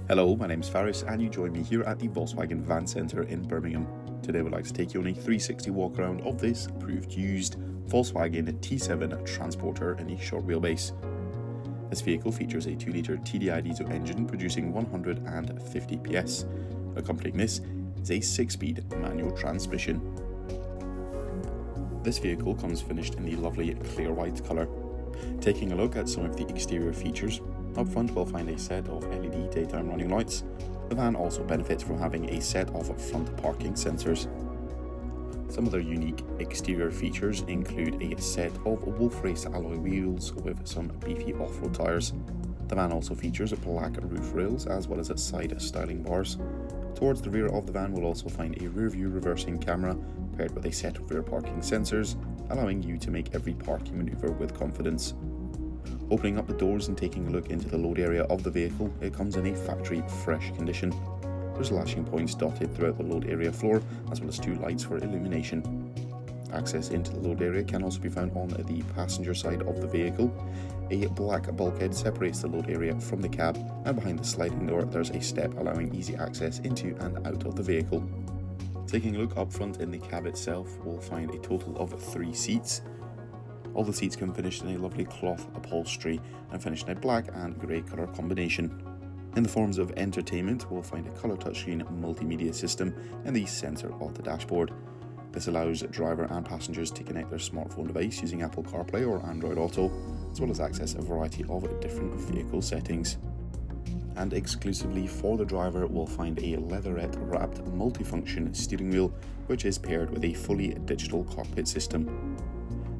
Hello, my name is Faris and you join me here at the Volkswagen Van Centre in Birmingham. Today we'd like to take you on a 360 walk around of this approved used Volkswagen T7 Transporter in a short wheelbase. This vehicle features a 2-litre TDI diesel engine producing 150 PS. Accompanying this is a 6-speed manual transmission. This vehicle comes finished in the lovely clear white colour. Taking a look at some of the exterior features, up front we'll find a set of LED daytime running lights. The van also benefits from having a set of front parking sensors. Some other unique exterior features include a set of Wolfrace alloy wheels with some beefy off-road tyres. The van also features black roof rails as well as side styling bars. Towards the rear of the van we'll also find a rear view reversing camera paired with a set of rear parking sensors, allowing you to make every parking manoeuvre with confidence. Opening up the doors and taking a look into the load area of the vehicle, it comes in a factory fresh condition. There's lashing points dotted throughout the load area floor, as well as 2 lights for illumination. Access into the load area can also be found on the passenger side of the vehicle. A black bulkhead separates the load area from the cab, and behind the sliding door there's a step allowing easy access into and out of the vehicle. Taking a look up front in the cab itself, we'll find a total of 3 seats. All the seats come finished in a lovely cloth upholstery and finished in a black and grey colour combination. In the forms of entertainment, we'll find a colour touchscreen multimedia system in the centre of the dashboard. This allows driver and passengers to connect their smartphone device using Apple CarPlay or Android Auto, as well as access a variety of different vehicle settings. And exclusively for the driver, we'll find a leatherette wrapped multifunction steering wheel, which is paired with a fully digital cockpit system.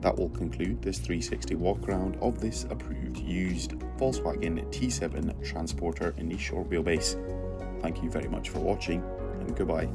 That will conclude this 360 walk around of this approved used Volkswagen T7 Transporter in the short wheelbase. Thank you very much for watching, and goodbye.